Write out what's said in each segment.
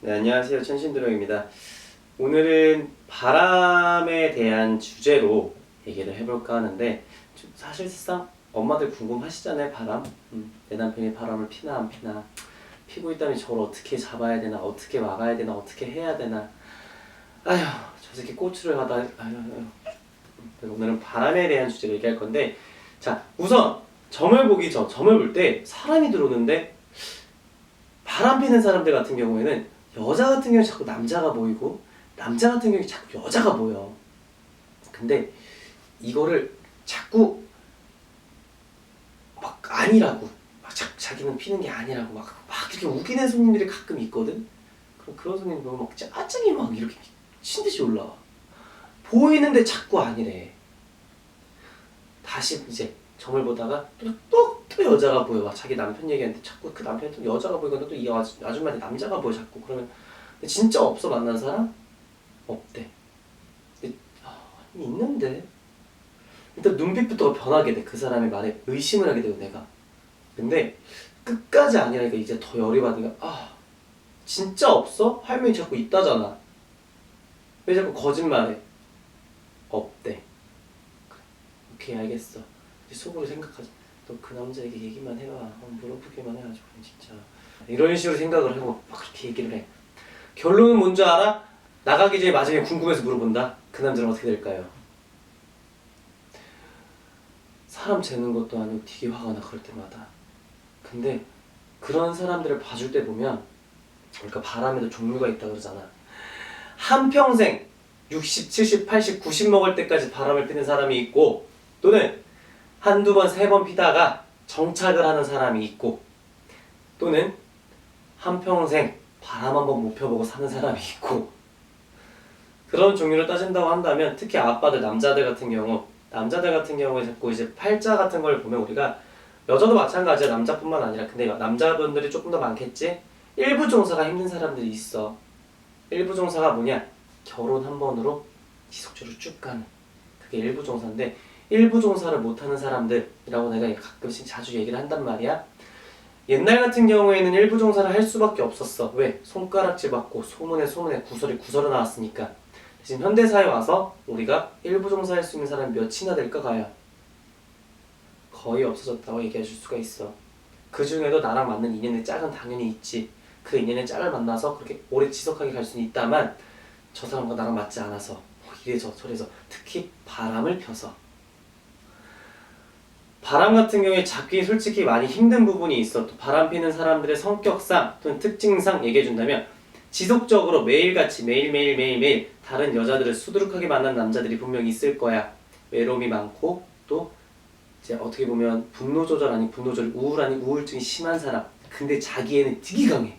네, 안녕하세요. 천신드로입니다. 오늘은 바람에 대한 주제로 얘기를 해볼까 하는데, 사실상 엄마들 궁금하시잖아요, 바람. 내 남편이 바람을 피나 안 피나, 피고 있다면 저를 어떻게 잡아야 되나, 어떻게 막아야 되나, 어떻게 해야 되나. 아휴, 저 새끼 꼬추를 하다. 오늘은 바람에 대한 주제로 얘기할 건데, 자, 우선 점을 볼 때 사람이 들어오는데, 바람 피는 사람들 같은 경우에는 여자 같은 경우에 자꾸 남자가 보이고 남자 같은 경우에 자꾸 여자가 보여. 근데 이거를 자꾸 막 아니라고 막 자기는 피는 게 아니라고 막 이렇게 우기는 손님들이 가끔 있거든. 그럼 그런 손님 보면 막 짜증이 막 이렇게 미친 듯이 올라와. 보이는데 자꾸 아니래. 다시 이제 점을 보다가 또 여자가 보여. 막 자기 남편 얘기하는데 자꾸 그 남편이 또 여자가 보이거나 또 이 아줌마한테 남자가 보여 자꾸. 그러면 진짜 없어 만난 사람? 없대. 근데, 있는데 일단 눈빛부터 변하게 돼. 그 사람의 말에 의심을 하게 되고 내가. 근데 끝까지 아니라니까 이제 더 열이 받으니까 진짜 없어? 할머니 자꾸 있다잖아. 왜 자꾸 거짓말해? 없대. 그래, 오케이 알겠어. 이제 속으로 생각하지. 너 그 남자에게 얘기만 해봐. 물어보기만 해가지고 진짜. 이런 식으로 생각을 하고 막 그렇게 얘기를 해. 결론은 뭔지 알아? 나가기 전에 마지막에 궁금해서 물어본다. 그 남자는 어떻게 될까요? 사람 재는 것도 아니고 되게 화가 나 그럴 때마다. 근데 그런 사람들을 봐줄 때 보면, 그러니까 바람에도 종류가 있다 그러잖아. 한평생 60, 70, 80, 90 먹을 때까지 바람을 피는 사람이 있고, 또는 한두 번, 세 번 피다가 정착을 하는 사람이 있고, 또는 한평생 바람 한 번 못 펴보고 사는 사람이 있고. 그런 종류를 따진다고 한다면 특히 아빠들, 남자들 같은 경우에 자꾸 이제 팔자 같은 걸 보면, 우리가 여자도 마찬가지야. 남자뿐만 아니라. 근데 남자분들이 조금 더 많겠지. 일부 종사가 힘든 사람들이 있어. 일부 종사가 뭐냐? 결혼 한 번으로 지속적으로 쭉 가는, 그게 일부 종사인데, 일부 종사를 못하는 사람들이라고 내가 가끔씩 자주 얘기를 한단 말이야. 옛날 같은 경우에는 일부 종사를 할 수밖에 없었어. 왜? 손가락질 받고 소문에 구설이 나왔으니까. 지금 현대사에 와서 우리가 일부 종사할 수 있는 사람이 몇이나 될까 가야? 거의 없어졌다고 얘기해 줄 수가 있어. 그 중에도 나랑 맞는 인연의 짝은 당연히 있지. 그 인연의 짝을 만나서 그렇게 오래 지속하게 갈 수는 있다만, 저 사람과 나랑 맞지 않아서 이래서 저래서, 특히 바람을 펴서. 바람 같은 경우에 잡기 솔직히 많이 힘든 부분이 있어. 또 바람 피는 사람들의 성격상 또는 특징상 얘기해준다면, 지속적으로 매일같이 매일 다른 여자들을 수두룩하게 만난 남자들이 분명히 있을 거야. 외로움이 많고, 또 이제 어떻게 보면 분노 조절 아닌 분노 조절, 우울 아닌 우울증이 심한 사람. 근데 자기 애는 되게 강해.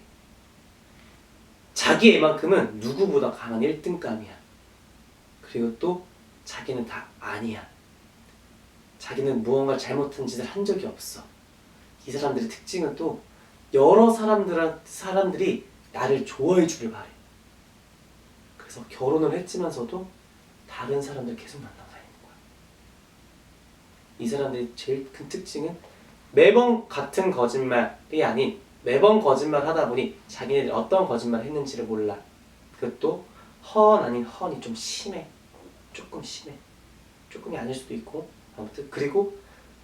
자기 애만큼은 누구보다 강한 1등감이야. 그리고 또 자기는 다 아니야. 자기는 무언가 잘못한 짓을 한 적이 없어. 이 사람들의 특징은 또 여러 사람들이 나를 좋아해 주길 바래. 그래서 결혼을 했지만서도 다른 사람들 계속 만나고 다니는 거야. 이 사람들의 제일 큰 특징은 매번 같은 거짓말이 아닌, 매번 거짓말 하다 보니 자기네들이 어떤 거짓말 했는지를 몰라. 그것도 허언 아닌 허언이 좀 심해. 조금 심해. 조금이 아닐 수도 있고. 아무튼 그리고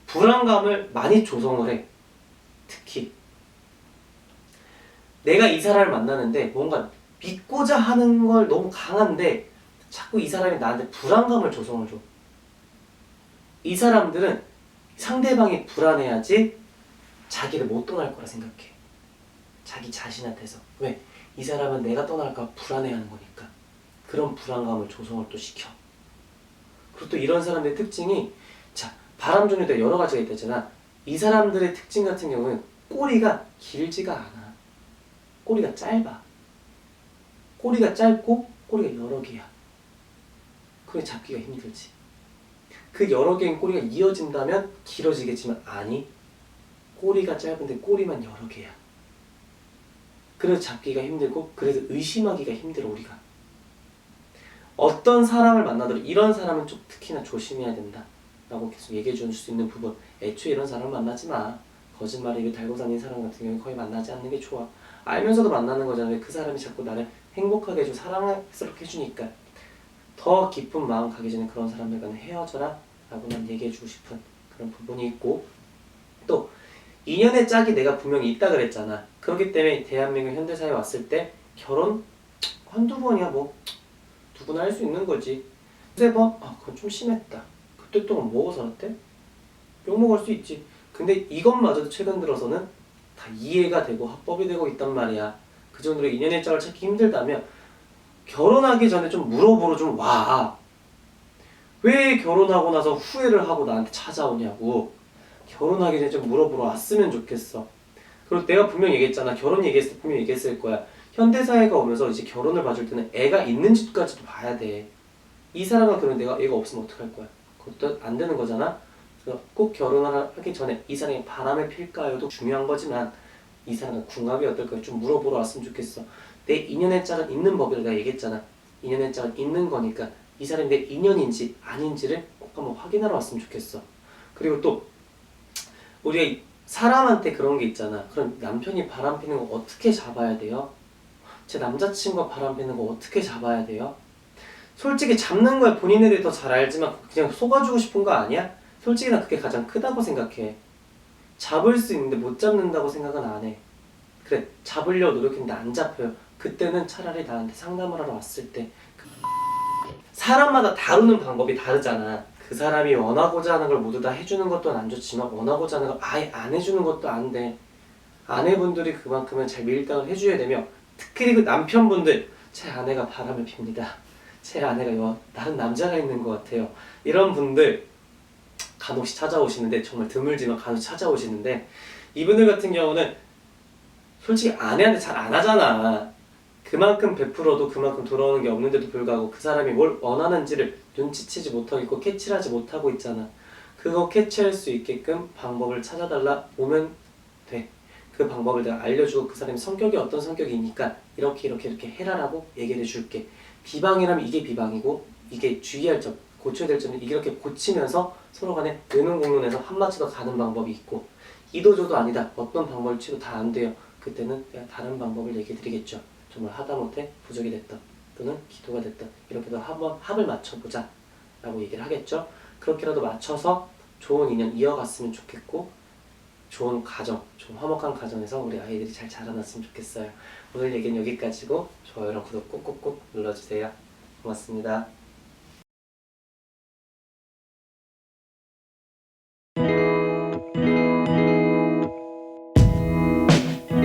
불안감을 많이 조성을 해. 특히 내가 이 사람을 만나는데 뭔가 믿고자 하는 걸 너무 강한데 자꾸 이 사람이 나한테 불안감을 조성을 줘. 이 사람들은 상대방이 불안해야지 자기를 못 떠날 거라 생각해. 자기 자신한테서. 왜? 이 사람은 내가 떠날까 불안해하는 거니까. 그런 불안감을 조성을 또 시켜. 그리고 또 이런 사람들의 특징이, 자, 바람 종류도 여러 가지가 있다잖아. 이 사람들의 특징 같은 경우는 꼬리가 길지가 않아. 꼬리가 짧아. 꼬리가 짧고 꼬리가 여러 개야. 그게 잡기가 힘들지. 그 여러 개인 꼬리가 이어진다면 길어지겠지만, 아니, 꼬리가 짧은데 꼬리만 여러 개야. 그래서 잡기가 힘들고, 그래서 의심하기가 힘들어 우리가. 어떤 사람을 만나더라도 이런 사람은 좀 특히나 조심해야 된다 라고 계속 얘기해 줄 수 있는 부분. 애초에 이런 사람을 만나지 마. 거짓말 입에 달고 다니는 사람 같은 경우는 거의 만나지 않는 게 좋아. 알면서도 만나는 거잖아. 왜 그 사람이 자꾸 나를 행복하게 해주고 사랑스럽게 해주니까. 더 깊은 마음 가기 전에 그런 사람들과는 헤어져라 라고 난 얘기해주고 싶은 그런 부분이 있고, 또 인연의 짝이 내가 분명히 있다 그랬잖아. 그렇기 때문에 대한민국 현대사회에 왔을 때 결혼 한두 번이야 뭐 누구나 할 수 있는 거지. 두세 번? 아 그건 좀 심했다. 그때 동안 뭐 살았대? 욕먹을 수 있지. 근데 이것마저도 최근 들어서는 다 이해가 되고 합법이 되고 있단 말이야. 그 정도로 인연의 짝을 찾기 힘들다면 결혼하기 전에 좀 물어보러 좀 와. 왜 결혼하고 나서 후회를 하고 나한테 찾아오냐고. 결혼하기 전에 좀 물어보러 왔으면 좋겠어. 그리고 내가 분명히 얘기했잖아. 결혼 얘기했을 때 분명히 얘기했을 거야. 현대사회가 오면서 이제 결혼을 봐줄 때는 애가 있는지까지도 봐야 돼. 이 사람과 결혼 내가 애가 없으면 어떡할 거야. 그것도 안 되는 거잖아. 그래서 꼭 결혼을 하기 전에 이 사람이 바람을 필까요도 중요한 거지만 이 사람은 궁합이 어떨까요? 좀 물어보러 왔으면 좋겠어. 내 인연의 짝은 있는 법이라 내가 얘기했잖아. 인연의 짝은 있는 거니까 이 사람이 내 인연인지 아닌지를 꼭 한번 확인하러 왔으면 좋겠어. 그리고 또 우리가 사람한테 그런 게 있잖아. 그럼 남편이 바람 피는 거 어떻게 잡아야 돼요? 제 남자친구가 바람 피는 거 어떻게 잡아야 돼요? 솔직히 잡는 거야 본인들이 더 잘 알지만 그냥 속아주고 싶은 거 아니야? 솔직히 난 그게 가장 크다고 생각해. 잡을 수 있는데 못 잡는다고 생각은 안 해. 그래 잡으려고 노력했는데 안 잡혀요. 그때는 차라리 나한테 상담을 하러 왔을 때 사람마다 다루는 방법이 다르잖아. 그 사람이 원하고자 하는 걸 모두 다 해주는 것도 안 좋지만 원하고자 하는 걸 아예 안 해주는 것도 안 돼. 아내분들이 그만큼은 잘 밀당을 해줘야 되며, 특히 그 남편분들 제 아내가 바람을 핍니다. 제 아내가 다른 남자가 있는 것 같아요. 이런 분들 간혹시 찾아오시는데 정말 드물지만 간혹 찾아오시는데 이분들 같은 경우는 솔직히 아내한테 잘 안 하잖아. 그만큼 베풀어도 그만큼 돌아오는 게 없는데도 불구하고 그 사람이 뭘 원하는지를 눈치채지 못하고 있고 캐치를 하지 못하고 있잖아. 그거 캐치할 수 있게끔 방법을 찾아달라 오면 돼. 그 방법을 내가 알려주고 그 사람이 성격이 어떤 성격이니까 이렇게 해라라고 얘기를 해줄게. 비방이라면 이게 비방이고 이게 주의할 점, 고쳐야 될 점은 이렇게 고치면서 서로 간에 의논공론해서 한마치 더 가는 방법이 있고, 이도저도 아니다. 어떤 방법을 치도 다 안 돼요. 그때는 내가 다른 방법을 얘기해 드리겠죠. 정말 하다못해 부족이 됐던 또는 기도가 됐던 이렇게도 한번 합을 맞춰보자 라고 얘기를 하겠죠. 그렇게라도 맞춰서 좋은 인연 이어갔으면 좋겠고 좋은 가정, 좀 화목한 가정에서 우리 아이들이 잘 자라났으면 좋겠어요. 오늘 얘기는 여기까지고 좋아요랑 구독 꼭꼭꼭 눌러주세요. 고맙습니다.